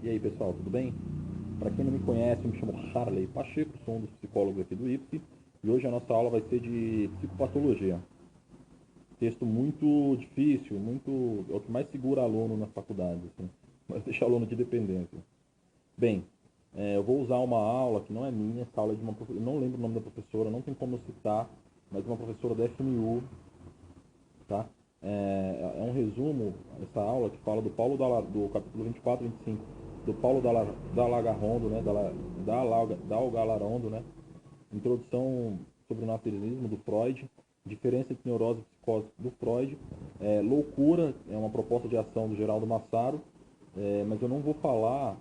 E aí, pessoal, tudo bem? Para quem não me conhece, eu me chamo Harley Pacheco, sou um dos psicólogos aqui do IPSI e hoje a nossa aula vai ser de psicopatologia. Texto muito difícil, muito é o que mais segura aluno na faculdade, assim, mas deixa aluno de dependência. Bem, eu vou usar uma aula que não é minha, essa aula é de uma professora, não lembro o nome da professora, não tem como eu citar, mas uma professora da FMU, tá? É um resumo, essa aula que fala do do capítulo 24 e 25, do Paulo Dallagarondo, né? Dalgalarondo, né? Introdução sobre o naturalismo do Freud, diferença entre neurose e psicose do Freud, loucura, é uma proposta de ação do Geraldo Massaro, mas eu não vou falar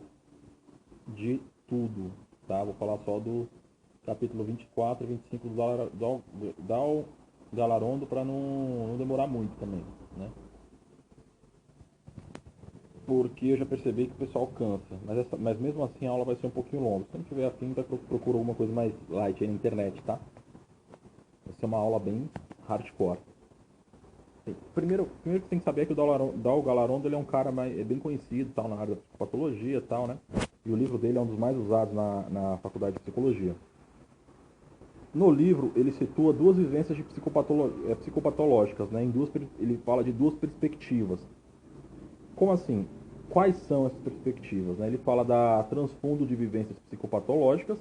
de tudo, tá? Vou falar só do capítulo 24 e 25 do Galarondo para não demorar muito também, né? Porque eu já percebi que o pessoal cansa, mas mesmo assim a aula vai ser um pouquinho longa. Se não tiver afim, procura alguma coisa mais light aí na internet, tá? Vai ser uma aula bem hardcore. Primeiro que você tem que saber é que o Dal Galarondo ele é um cara é bem conhecido tal, na área da psicopatologia e tal, né? E o livro dele é um dos mais usados na faculdade de psicologia. No livro, ele situa duas vivências de psicopatológicas, né? Ele fala de duas perspectivas. Como assim? Quais são essas perspectivas? Né? Ele fala da transfundo de vivências psicopatológicas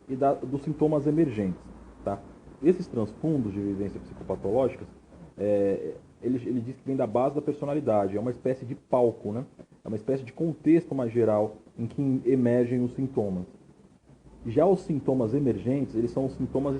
e dos sintomas emergentes. Tá? Esses transfundos de vivências psicopatológicas, ele diz que vem da base da personalidade, é uma espécie de palco, né? É uma espécie de contexto mais geral em que emergem os sintomas. Já os sintomas emergentes, eles são sintomas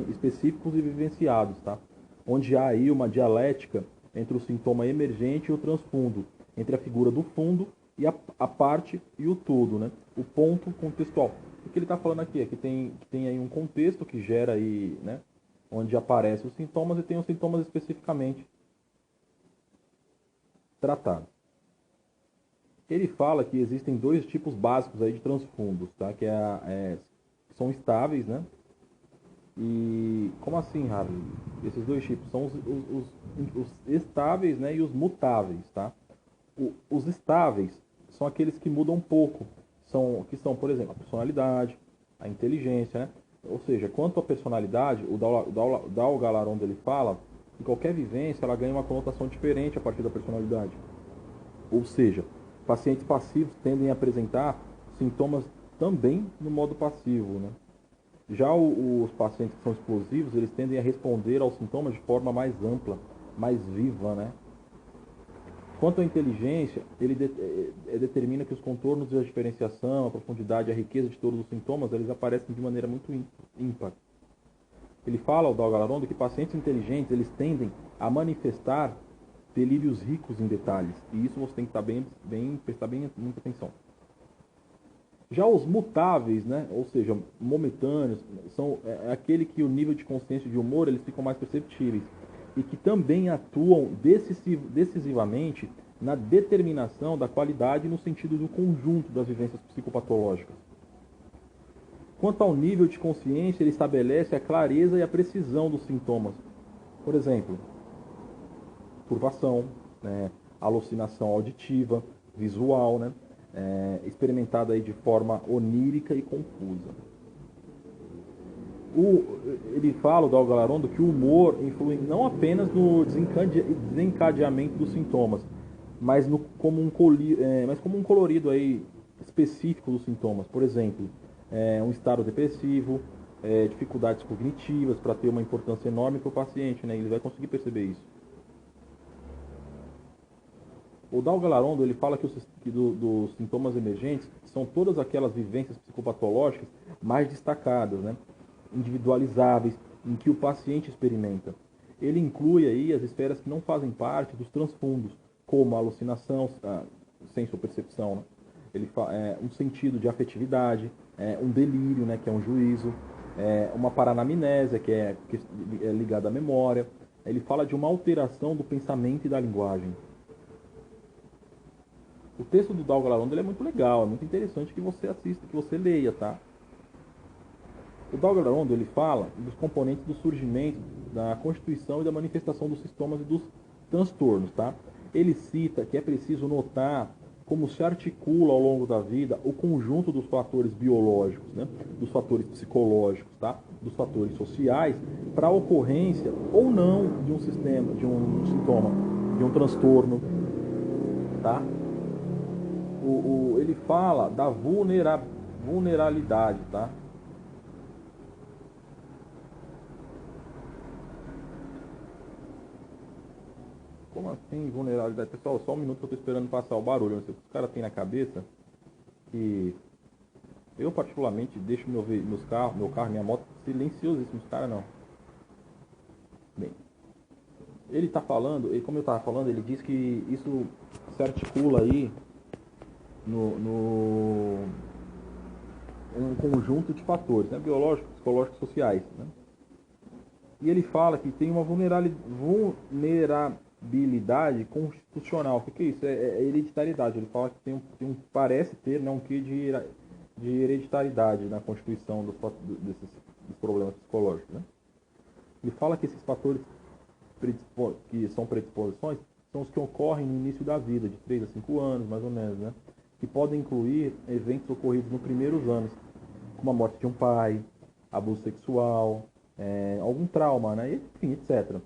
específicos e vivenciados, tá? Onde há aí uma dialética entre o sintoma emergente e o transfundo, entre a figura do fundo e a parte e o todo, né? O ponto contextual. O que ele está falando aqui é que tem aí um contexto que gera aí, né? Onde aparecem os sintomas e tem os sintomas especificamente tratados. Ele fala que existem dois tipos básicos aí de transfundos, tá? São estáveis, né? E como assim, Harley? Esses dois tipos são os estáveis, né, e os mutáveis, tá? Os estáveis são aqueles que mudam um pouco, que são, por exemplo, a personalidade, a inteligência, né? Ou seja, quanto à personalidade, o Dal Galarondo ele fala que qualquer vivência ela ganha uma conotação diferente a partir da personalidade. Ou seja, pacientes passivos tendem a apresentar sintomas também no modo passivo, né? Já os pacientes que são explosivos, eles tendem a responder aos sintomas de forma mais ampla, mais viva, né? Quanto à inteligência, determina que os contornos e a diferenciação, a profundidade e a riqueza de todos os sintomas, eles aparecem de maneira muito ímpar. Ele fala, o Dalgalarondo, que pacientes inteligentes, eles tendem a manifestar delírios ricos em detalhes. E isso você tem que estar prestar bem muita atenção. Já os mutáveis, né, ou seja, momentâneos, são aquele que o nível de consciência e de humor eles ficam mais perceptíveis e que também atuam decisivamente na determinação da qualidade no sentido do conjunto das vivências psicopatológicas. Quanto ao nível de consciência, ele estabelece a clareza e a precisão dos sintomas. Por exemplo, turbação, né, alucinação auditiva, visual, né, experimentada aí de forma onírica e confusa. Ele fala, o Dalgalarondo, que o humor influi não apenas no desencadeamento dos sintomas, mas como um colorido aí específico dos sintomas. Por exemplo, um estado depressivo, dificuldades cognitivas, para ter uma importância enorme para o paciente, né? Ele vai conseguir perceber isso. O Dal Galarondo ele fala que dos sintomas emergentes são todas aquelas vivências psicopatológicas mais destacadas, né? Individualizáveis, em que o paciente experimenta. Ele inclui aí as esferas que não fazem parte dos transfundos, como a alucinação, a sensopercepção, né? Um sentido de afetividade, um delírio, né, que é um juízo, uma paranamnésia, que é ligada à memória. Ele fala de uma alteração do pensamento e da linguagem. O texto do Dal Galarondo é muito legal, é muito interessante que você assista, que você leia, tá? O Dal Galarondo ele fala dos componentes do surgimento, da constituição e da manifestação dos sintomas e dos transtornos, tá? Ele cita que é preciso notar como se articula ao longo da vida o conjunto dos fatores biológicos, né? Dos fatores psicológicos, tá? Dos fatores sociais, para a ocorrência ou não de um sistema, de um sintoma, de um transtorno, tá? Ele fala da vulnerabilidade, tá? Como assim vulnerabilidade? Pessoal, só um minuto que eu tô esperando passar o barulho. Não sei o que os caras têm na cabeça. Que eu particularmente deixo meus carros, meu carro, minha moto silenciosíssimos. Os caras não. Bem, ele tá falando, e como eu tava falando, ele diz que isso se articula aí no um conjunto de fatores, né? Biológicos, psicológicos, sociais, né? E ele fala que tem uma vulnerabilidade constitucional. O que é isso? É hereditariedade. Ele fala que parece ter, né, um quê de hereditariedade na constituição dos problemas psicológicos, né? Ele fala que esses fatores que são predisposições são os que ocorrem no início da vida, de 3 a 5 anos, mais ou menos, né? Que podem incluir eventos ocorridos nos primeiros anos, como a morte de um pai, abuso sexual, algum trauma, né? Enfim, etc.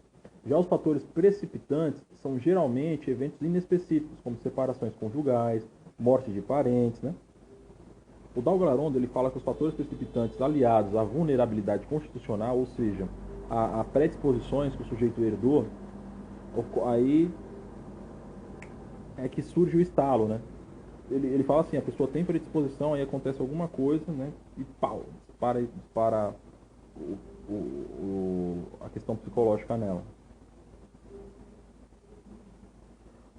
Já os fatores precipitantes são geralmente eventos inespecíficos, como separações conjugais, morte de parentes, né? O Dalgarondo ele fala que os fatores precipitantes aliados à vulnerabilidade constitucional, ou seja, a predisposições que o sujeito herdou, aí é que surge o estalo, né? Ele fala assim, a pessoa tem predisposição, aí acontece alguma coisa, né? E pau, dispara a questão psicológica nela.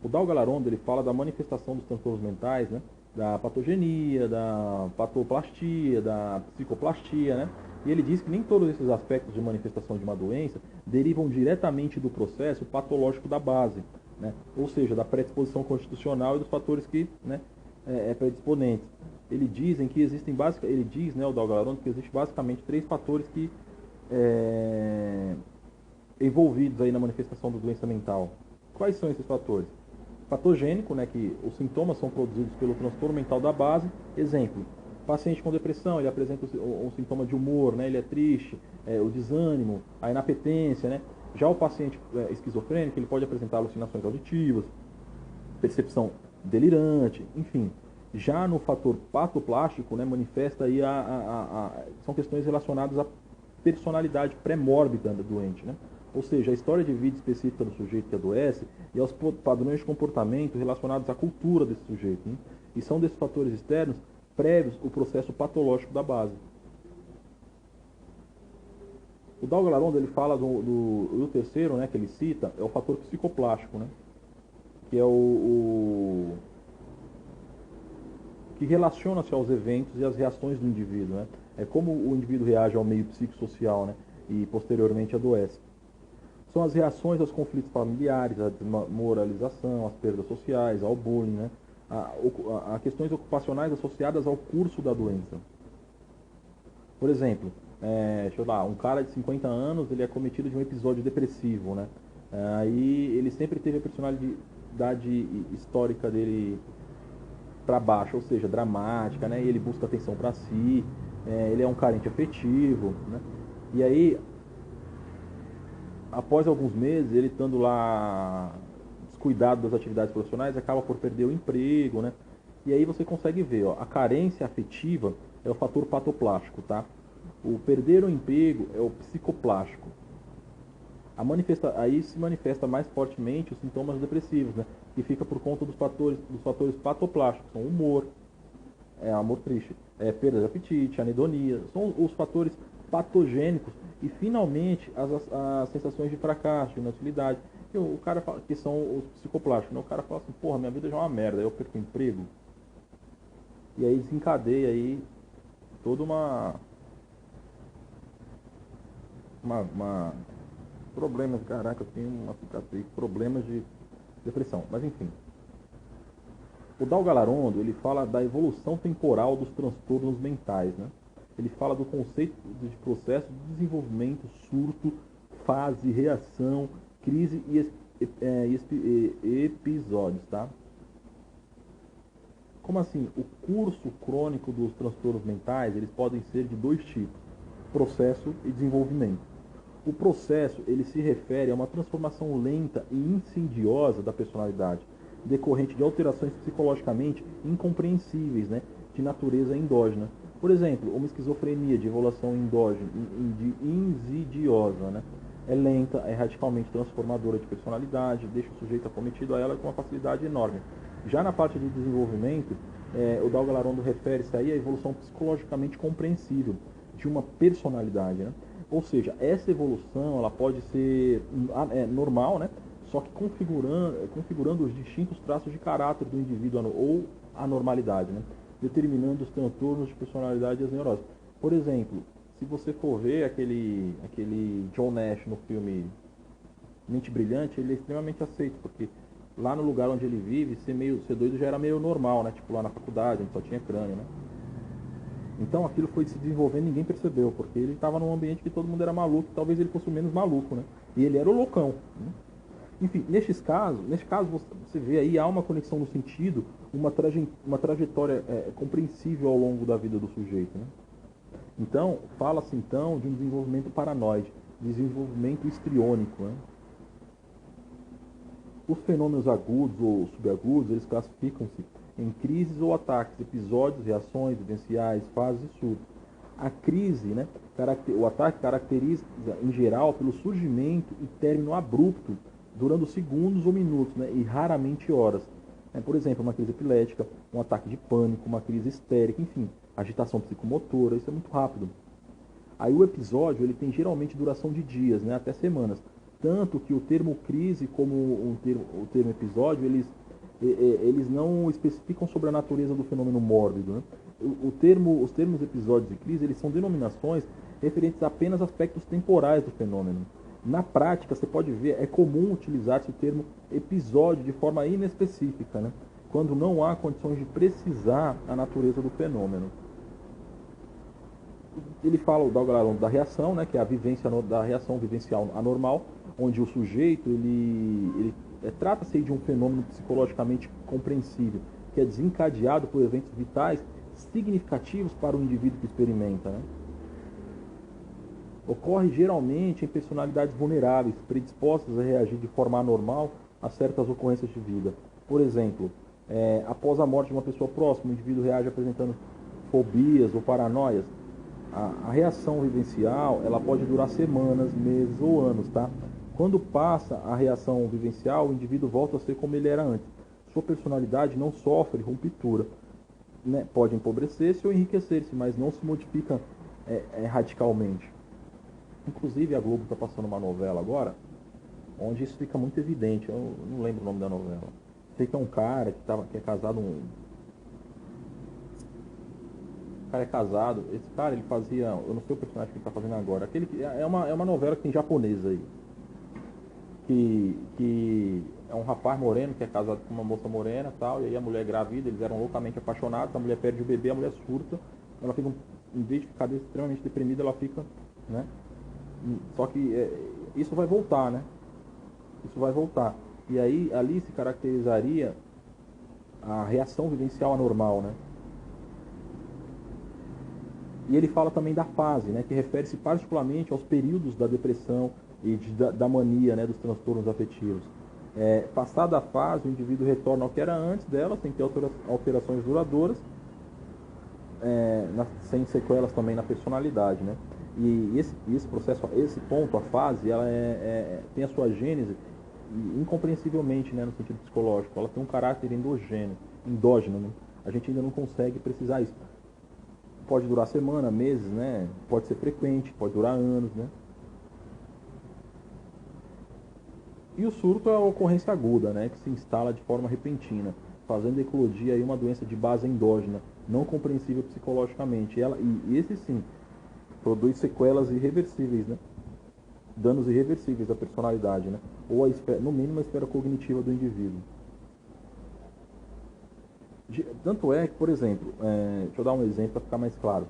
O Dalgarondo ele fala da manifestação dos transtornos mentais, né? Da patogenia, da patoplastia, da psicoplastia, né? E ele diz que nem todos esses aspectos de manifestação de uma doença derivam diretamente do processo patológico da base, né? Ou seja, da predisposição constitucional e dos fatores que, né, predisponentes. Ele diz, né, o Dalgarondo, que existe basicamente 3 fatores que envolvidos aí na manifestação da doença mental. Quais são esses fatores? Patogênico, né, que os sintomas são produzidos pelo transtorno mental da base. Exemplo, paciente com depressão, ele apresenta um sintoma de humor, né, ele é triste, o desânimo, a inapetência, né. Já o paciente esquizofrênico, ele pode apresentar alucinações auditivas, percepção delirante, enfim. Já no fator patoplástico, né, manifesta aí são questões relacionadas à personalidade pré-mórbida do doente, né? Ou seja, a história de vida específica do sujeito que adoece e aos padrões de comportamento relacionados à cultura desse sujeito, né? E são desses fatores externos prévios o processo patológico da base. O Dalgarondo ele fala do terceiro, né, que ele cita, é o fator psicoplástico, né? Que é que relaciona-se aos eventos e às reações do indivíduo, né? É como o indivíduo reage ao meio psicossocial, né? E posteriormente adoece. São as reações aos conflitos familiares, à desmoralização, às perdas sociais, ao bullying, né? A questões ocupacionais associadas ao curso da doença. Por exemplo, deixa eu dar, um cara de 50 anos, ele é cometido de um episódio depressivo, né? Aí ele sempre teve a personalidade histórica dele para baixo, ou seja, dramática, né? E ele busca atenção para si, ele é um carente afetivo, né? E aí, após alguns meses, ele estando lá descuidado das atividades profissionais, acaba por perder o emprego, né? E aí você consegue ver, ó, a carência afetiva é o fator patoplástico, tá? O perder o emprego é o psicoplástico. Aí se manifesta mais fortemente os sintomas depressivos, né? Que fica por conta dos fatores patoplásticos, são humor, amor triste, perda de apetite, anedonia, são os fatores patogênicos e finalmente as sensações de fracasso, de inutilidade. E o cara fala, que são os psicoplásticos, né? O cara fala assim, porra, minha vida já é uma merda, eu perco o emprego. E aí desencadeia aí toda uma problemas, caraca, eu tenho uma cicatriz, problemas de depressão, mas enfim. O Dalgarondo, ele fala da evolução temporal dos transtornos mentais, né? Ele fala do conceito de processo de desenvolvimento, surto, fase, reação, crise e episódios, tá? como assim? O curso crônico dos transtornos mentais, eles podem ser de dois tipos: processo e desenvolvimento. O processo, ele se refere a uma transformação lenta e insidiosa da personalidade, decorrente de alterações psicologicamente incompreensíveis, né, de natureza endógena. Por exemplo, uma esquizofrenia de evolução endógena, insidiosa, né, é lenta, é radicalmente transformadora de personalidade, deixa o sujeito acometido a ela com uma facilidade enorme. Já na parte de desenvolvimento, o Dalga Larondo refere-se aí à evolução psicologicamente compreensível de uma personalidade, né? Ou seja, essa evolução ela pode ser normal, né? Só que configurando os distintos traços de caráter do indivíduo ou a normalidade, né? Determinando os transtornos de personalidade e as neuroses. Por exemplo, se você for ver aquele John Nash no filme Mente Brilhante, ele é extremamente aceito, porque lá no lugar onde ele vive, ser doido já era meio normal, né? Tipo lá na faculdade, onde só tinha crânio, né? Então aquilo foi se desenvolvendo e ninguém percebeu, porque ele estava num ambiente que todo mundo era maluco, talvez ele fosse o menos maluco, né? E ele era o loucão, né? Enfim, neste caso você vê aí, há uma conexão no sentido, uma trajetória compreensível ao longo da vida do sujeito, né? Então, fala-se então de um desenvolvimento paranoide, desenvolvimento histriônico, né? Os fenômenos agudos ou subagudos, eles classificam-se em crises ou ataques, episódios, reações vivenciais, fases e surtos. A crise, né, o ataque caracteriza, em geral, pelo surgimento e término abrupto, durando segundos ou minutos, né, e raramente horas. Por exemplo, uma crise epilética, um ataque de pânico, uma crise histérica, enfim, agitação psicomotora, isso é muito rápido. Aí o episódio ele tem geralmente duração de dias, né, até semanas. Tanto que o termo crise como o termo episódio, eles não especificam sobre a natureza do fenômeno mórbido, né? Os termos episódios e crise, eles são denominações referentes apenas a aspectos temporais do fenômeno. Na prática, você pode ver, é comum utilizar-se o termo episódio de forma inespecífica, né? Quando não há condições de precisar a natureza do fenômeno. Ele fala, o Dalga Larondo, da reação, né, que é a vivência da reação vivencial anormal, onde o sujeito trata-se de um fenômeno psicologicamente compreensível, que é desencadeado por eventos vitais significativos para o indivíduo que experimenta, né? Ocorre geralmente em personalidades vulneráveis, predispostas a reagir de forma anormal a certas ocorrências de vida. Por exemplo, após a morte de uma pessoa próxima, o indivíduo reage apresentando fobias ou paranoias. A reação vivencial, ela pode durar semanas, meses ou anos, tá? Quando passa a reação vivencial, o indivíduo volta a ser como ele era antes. Sua personalidade não sofre ruptura, né? Pode empobrecer-se ou enriquecer-se, mas não se modifica radicalmente. Inclusive, a Globo está passando uma novela agora, onde isso fica muito evidente. Eu não lembro o nome da novela. Sei que é um cara que é casado, O cara é casado. Esse cara, ele fazia... Eu não sei o personagem que ele está fazendo agora. É uma novela que tem japonesa aí. Que é um rapaz moreno que é casado com uma moça morena e tal. E aí a mulher é grávida, eles eram loucamente apaixonados. A mulher perde o bebê, a mulher surta. Ela fica, em vez de ficar extremamente deprimida, ela fica, né? Só que isso vai voltar, né? Isso vai voltar. E aí, ali se caracterizaria a reação vivencial anormal, né? E ele fala também da fase, né? Que refere-se particularmente aos períodos da depressão e da mania, né? Dos transtornos afetivos. Passada a fase, o indivíduo retorna ao que era antes dela, sem ter alterações duradouras, sem sequelas também na personalidade, né? E esse processo, esse ponto, a fase, ela tem a sua gênese incompreensivelmente, né, no sentido psicológico. Ela tem um caráter endógeno, né? A gente ainda não consegue precisar isso. Pode durar semana, meses, né? Pode ser frequente, pode durar anos, né? E o surto é a ocorrência aguda, né, que se instala de forma repentina, fazendo eclodir aí uma doença de base endógena, não compreensível psicologicamente. E esse sim produz sequelas irreversíveis, né? Danos irreversíveis à personalidade, né? Ou no mínimo a esfera cognitiva do indivíduo. Tanto é que, por exemplo, deixa eu dar um exemplo para ficar mais claro.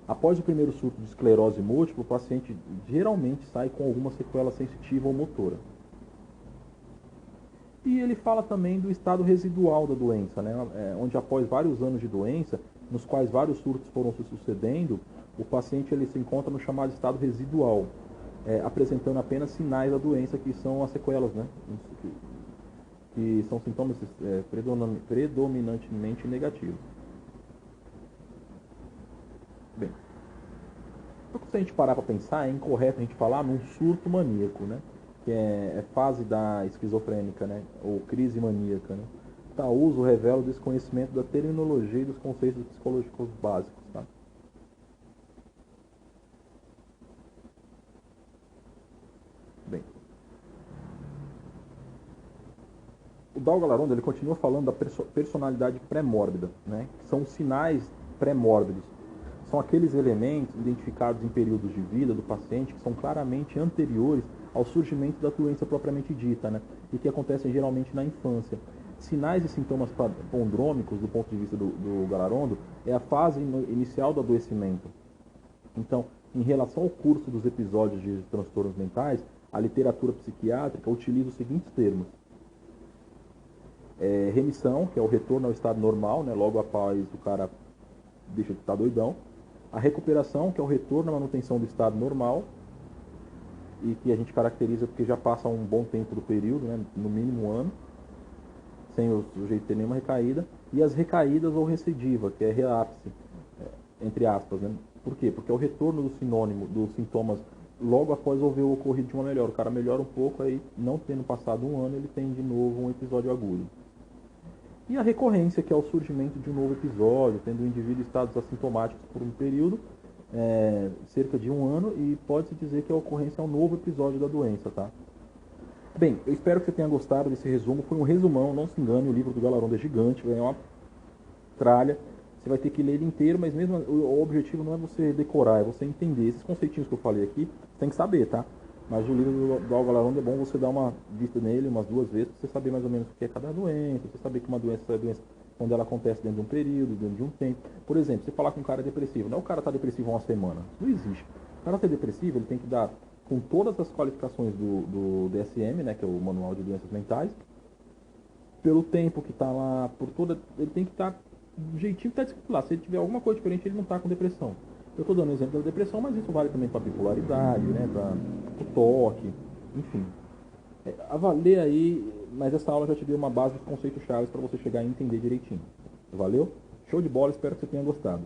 Após o primeiro surto de esclerose múltipla, o paciente geralmente sai com alguma sequela sensitiva ou motora. E ele fala também do estado residual da doença, né? Onde após vários anos de doença, nos quais vários surtos foram se sucedendo, o paciente ele se encontra no chamado estado residual, apresentando apenas sinais da doença, que são as sequelas, né? Que são sintomas predominantemente negativos. Bem, se a gente parar para pensar, é incorreto a gente falar num surto maníaco, né? Que é fase da esquizofrênica, né? Ou crise maníaca, né? Tal uso revela o desconhecimento da terminologia e dos conceitos psicológicos básicos, tá? Bem, o Dalgalarond ele continua falando da personalidade pré-mórbida, né? Que são os sinais pré-mórbidos. São aqueles elementos identificados em períodos de vida do paciente que são claramente anteriores ao surgimento da doença propriamente dita, né? E que acontecem geralmente na infância. Sinais e sintomas prodrômicos, do ponto de vista do Galarondo, é a fase inicial do adoecimento. Então, em relação ao curso dos episódios de transtornos mentais, a literatura psiquiátrica utiliza os seguintes termos. Remissão, que é o retorno ao estado normal, né? Logo após o cara deixa de estar doidão. A recuperação, que é o retorno à manutenção do estado normal, e que a gente caracteriza porque já passa um bom tempo do período, né, no mínimo um ano, sem o sujeito ter nenhuma recaída. E as recaídas ou recidiva, que é relapse, entre aspas, né? Por quê? Porque é o retorno do sinônimo, dos sintomas logo após haver ocorrido de uma melhora. O cara melhora um pouco, aí não tendo passado um ano, ele tem de novo um episódio agudo. E a recorrência, que é o surgimento de um novo episódio, tendo o indivíduo estados assintomáticos por um período, cerca de um ano, e pode-se dizer que a ocorrência é um novo episódio da doença, tá? Bem, eu espero que você tenha gostado desse resumo. Foi um resumão, não se engane, o livro do Galarondo é gigante, é uma tralha. Você vai ter que ler ele inteiro, mas mesmo o objetivo não é você decorar, é você entender. Esses conceitinhos que eu falei aqui, você tem que saber, tá? Mas o livro do Galarondo é bom você dar uma vista nele umas 2 vezes, para você saber mais ou menos o que é cada doença, você saber que uma doença é doença quando ela acontece dentro de um período, dentro de um tempo. Por exemplo, você falar com um cara depressivo, não é o cara tá depressivo há uma semana, não existe. O cara ser depressivo, ele tem que dar, com todas as qualificações do DSM, né, que é o Manual de Doenças Mentais, pelo tempo que está lá, por toda, ele tem que estar do jeitinho que está escrito lá. Se ele tiver alguma coisa diferente, ele não está com depressão. Eu estou dando um exemplo da depressão, mas isso vale também para a bipolaridade, né, para o toque, enfim. Avalie aí, mas essa aula já te deu uma base dos conceitos chaves para você chegar a entender direitinho. Valeu? Show de bola, espero que você tenha gostado.